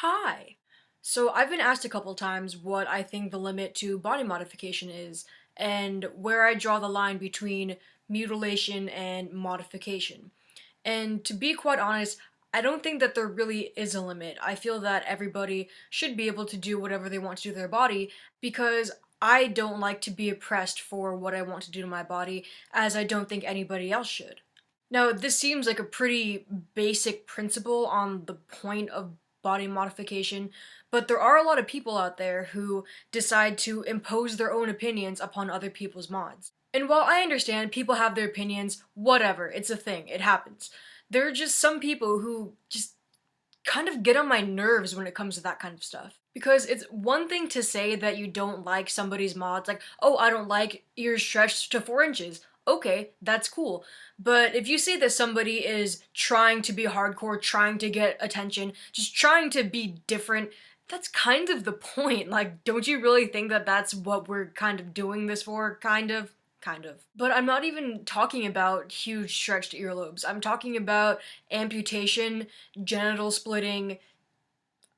Hi. So I've been asked a couple times what I think the limit to body modification is, and where I draw the line between mutilation and modification. And to be quite honest, I don't think that there really is a limit. I feel that everybody should be able to do whatever they want to do to their body because I don't like to be oppressed for what I want to do to my body, as I don't think anybody else should. Now, this seems like a pretty basic principle on the point of body modification, but there are a lot of people out there who decide to impose their own opinions upon other people's mods. And while I understand people have their opinions, whatever, it's a thing, it happens. There are just some people who just kind of get on my nerves when it comes to that kind of stuff. Because it's one thing to say that you don't like somebody's mods, like, oh, I don't like ears stretched to 4 inches. Okay, that's cool. But if you say that somebody is trying to be hardcore, trying to get attention, just trying to be different, that's kind of the point. Like, don't you really think that that's what we're kind of doing this for? Kind of? Kind of. But I'm not even talking about huge stretched earlobes. I'm talking about amputation, genital splitting,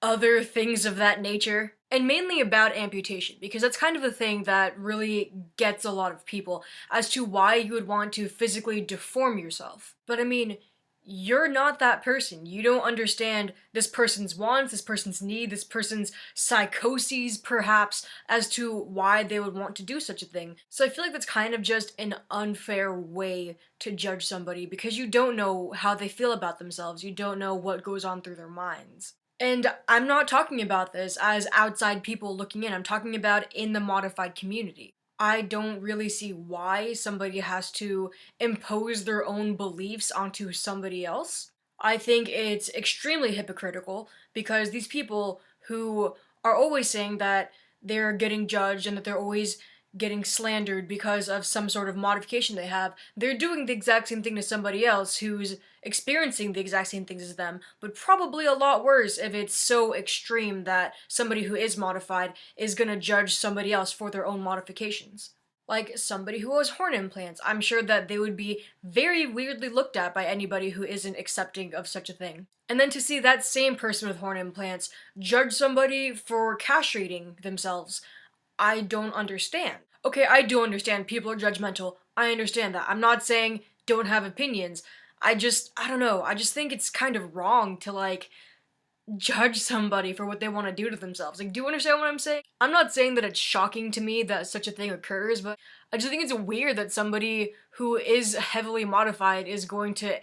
other things of that nature. And mainly about amputation, because that's kind of the thing that really gets a lot of people as to why you would want to physically deform yourself. But I mean, you're not that person. You don't understand this person's wants, this person's need, this person's psychoses, perhaps, as to why they would want to do such a thing. So I feel like that's kind of just an unfair way to judge somebody because you don't know how they feel about themselves. You don't know what goes on through their minds. And I'm not talking about this as outside people looking in, I'm talking about in the modified community. I don't really see why somebody has to impose their own beliefs onto somebody else. I think it's extremely hypocritical because these people who are always saying that they're getting judged and that they're always getting slandered because of some sort of modification they have, they're doing the exact same thing to somebody else who's experiencing the exact same things as them, but probably a lot worse if it's so extreme that somebody who is modified is gonna judge somebody else for their own modifications. Like somebody who has horn implants, I'm sure that they would be very weirdly looked at by anybody who isn't accepting of such a thing. And then to see that same person with horn implants judge somebody for castrating themselves, I don't understand. Okay, I do understand people are judgmental. I understand that. I'm not saying don't have opinions. I don't know. I just think it's kind of wrong to like judge somebody for what they want to do to themselves. Like, do you understand what I'm saying? I'm not saying that it's shocking to me that such a thing occurs, but I just think it's weird that somebody who is heavily modified is going to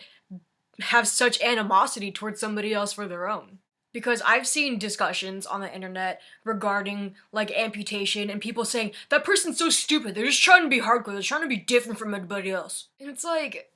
have such animosity towards somebody else for their own. Because I've seen discussions on the internet regarding like amputation and people saying that person's so stupid, they're just trying to be hardcore, they're trying to be different from everybody else. And it's like,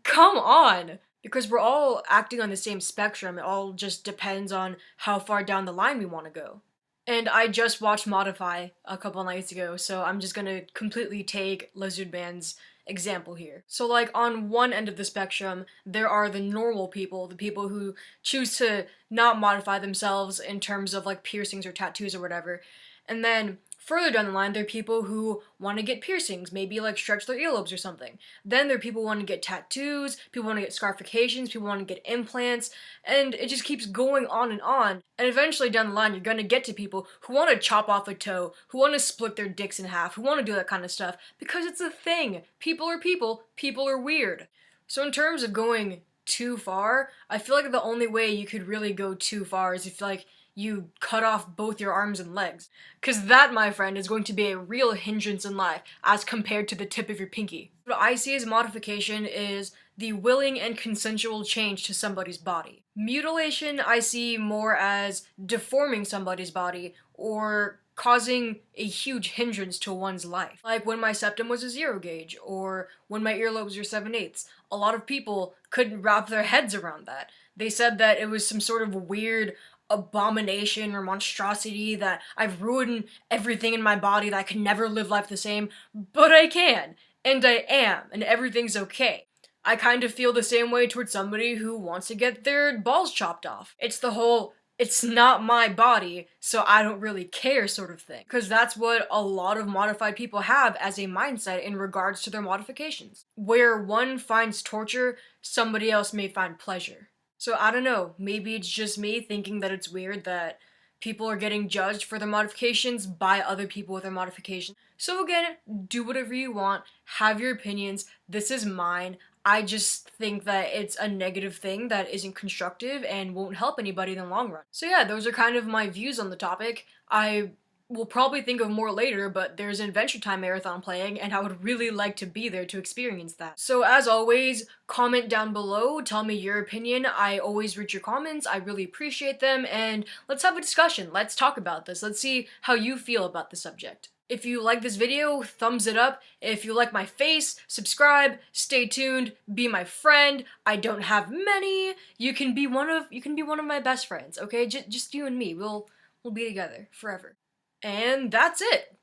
come on! Because we're all acting on the same spectrum, it all just depends on how far down the line we want to go. And I just watched Modify a couple nights ago, so I'm just gonna completely take Lizard Man's example here. So like on one end of the spectrum, there are the normal people, the people who choose to not modify themselves in terms of like piercings or tattoos or whatever. And then further down the line, there are people who want to get piercings, maybe like stretch their earlobes or something. Then there are people who want to get tattoos, people want to get scarifications, people want to get implants, and it just keeps going on and on. And eventually down the line, you're gonna get to people who want to chop off a toe, who want to split their dicks in half, who want to do that kind of stuff, because it's a thing. People are weird. So in terms of going too far, I feel like the only way you could really go too far is if like you cut off both your arms and legs. Cause that, my friend, is going to be a real hindrance in life as compared to the tip of your pinky. What I see as modification is the willing and consensual change to somebody's body. Mutilation I see more as deforming somebody's body or causing a huge hindrance to one's life. Like when my septum was a 0 gauge or when my earlobes were 7/8. A lot of people couldn't wrap their heads around that. They said that it was some sort of weird abomination or monstrosity, that I've ruined everything in my body, that I can never live life the same, but I can, and I am, and everything's okay. I kind of feel the same way towards somebody who wants to get their balls chopped off. It's the whole, it's not my body, so I don't really care sort of thing. Because that's what a lot of modified people have as a mindset in regards to their modifications. Where one finds torture, somebody else may find pleasure. So I don't know, maybe it's just me thinking that it's weird that people are getting judged for their modifications by other people with their modifications. So again, do whatever you want, have your opinions. This is mine. I just think that it's a negative thing that isn't constructive and won't help anybody in the long run. So yeah, those are kind of my views on the topic. I will probably think of more later, but there's an Adventure Time marathon playing, and I would really like to be there to experience that. So as always, comment down below, tell me your opinion. I always read your comments, I really appreciate them, and let's have a discussion. Let's talk about this. Let's see how you feel about the subject. If you like this video, thumbs it up. If you like my face, subscribe, stay tuned, be my friend. I don't have many. You can be one of my best friends, okay? Just you and me. We'll be together forever. And that's it.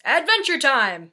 Adventure time!